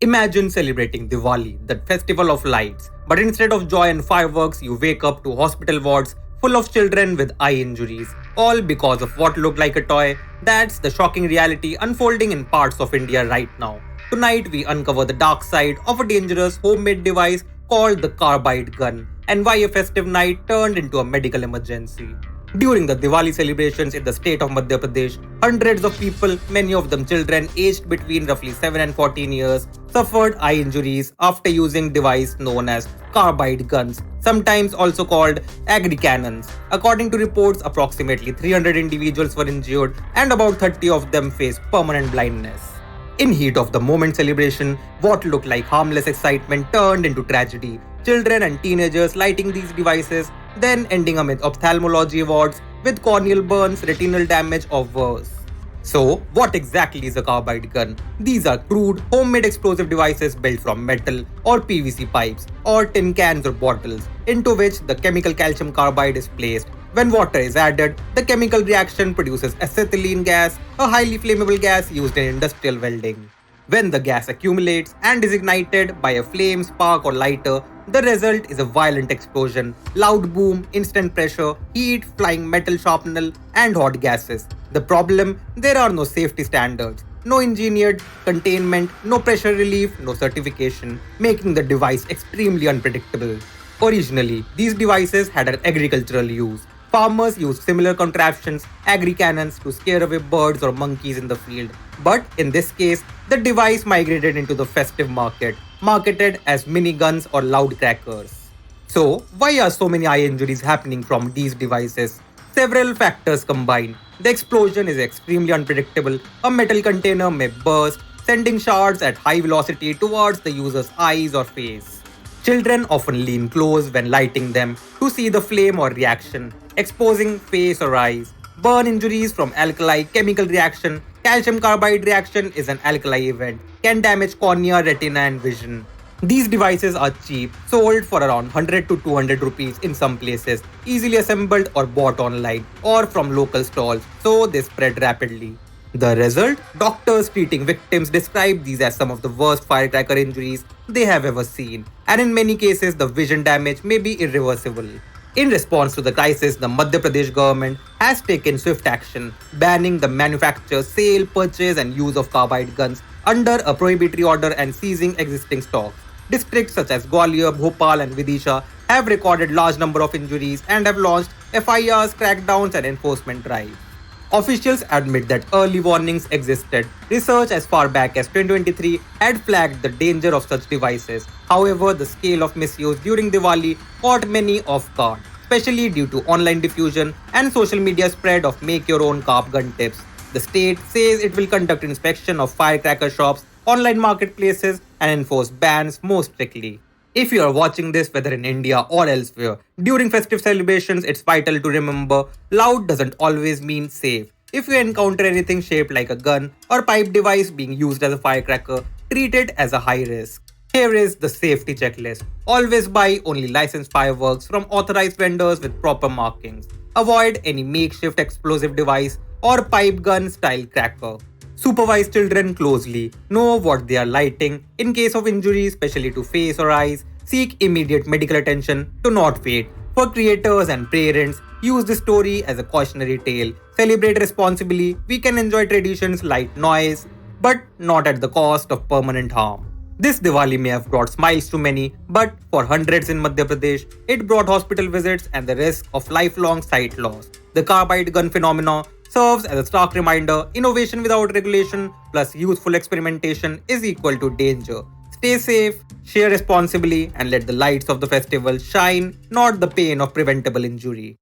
Imagine celebrating Diwali, the festival of lights, but instead of joy and fireworks, you wake up to hospital wards full of children with eye injuries, all because of what looked like a toy. That's the shocking reality unfolding in parts of India right now. Tonight, we uncover the dark side of a dangerous homemade device called the Carbide gun and why a festive night turned into a medical emergency. During the Diwali celebrations in the state of Madhya Pradesh, hundreds of people, many of them children aged between roughly 7 and 14 years, suffered eye injuries after using device known as carbide guns, sometimes also called agri cannons. According to reports, approximately 300 individuals were injured and about 30 of them faced permanent blindness. In heat of the moment celebration, what looked like harmless excitement turned into tragedy. Children and teenagers lighting these devices, then ending amid ophthalmology wards with corneal burns, retinal damage, or worse. So, what exactly is a carbide gun? These are crude, homemade explosive devices built from metal or PVC pipes or tin cans or bottles into which the chemical calcium carbide is placed. When water is added, the chemical reaction produces acetylene gas, a highly flammable gas used in industrial welding. When the gas accumulates and is ignited by a flame, spark, or lighter, the result is a violent explosion, loud boom, instant pressure, heat, flying metal shrapnel, and hot gases. The problem? There are no safety standards, no engineered containment, no pressure relief, no certification, making the device extremely unpredictable. Originally, these devices had an agricultural use. Farmers used similar contraptions, agri cannons, to scare away birds or monkeys in the field. But in this case, the device migrated into the festive market, marketed as mini guns or loud crackers. So, why are so many eye injuries happening from these devices? Several factors combine. The explosion is extremely unpredictable. A metal container may burst, sending shards at high velocity towards the user's eyes or face. Children often lean close when lighting them to see the flame or reaction, exposing face or eyes. Burn injuries from alkali chemical reaction. Calcium carbide reaction is an alkali event, can damage cornea, retina, and vision. These devices are cheap, sold for around 100 to 200 rupees in some places, easily assembled or bought online or from local stalls, so they spread rapidly. The result? Doctors treating victims describe these as some of the worst firecracker injuries they have ever seen, and in many cases, the vision damage may be irreversible. In response to the crisis, the Madhya Pradesh government has taken swift action, banning the manufacture, sale, purchase, and use of carbide guns under a prohibitory order and seizing existing stocks. Districts such as Gwalior, Bhopal, and Vidisha have recorded large number of injuries and have launched FIRs, crackdowns, and enforcement drives. Officials admit that early warnings existed. Research as far back as 2023 had flagged the danger of such devices. However, the scale of misuse during Diwali caught many off guard, especially due to online diffusion and social media spread of make-your-own carb gun tips. The state says it will conduct inspection of firecracker shops, online marketplaces, and enforce bans more strictly. If you are watching this whether in India or elsewhere, during festive celebrations, it's vital to remember loud doesn't always mean safe. If you encounter anything shaped like a gun or pipe device being used as a firecracker, treat it as a high risk. Here is the safety checklist. Always buy only licensed fireworks from authorized vendors with proper markings. Avoid any makeshift explosive device or pipe gun style cracker. Supervise children closely. Know what they are lighting. In case of injury, especially to face or eyes, seek immediate medical attention. Do not wait. For creators and parents, use this story as a cautionary tale. Celebrate responsibly. We can enjoy traditions like noise, but not at the cost of permanent harm. This Diwali may have brought smiles to many, but for hundreds in Madhya Pradesh, it brought hospital visits and the risk of lifelong sight loss. The carbide gun phenomena serves as a stark reminder: innovation without regulation plus youthful experimentation is equal to danger. Stay safe, share responsibly, and let the lights of the festival shine, not the pain of preventable injury.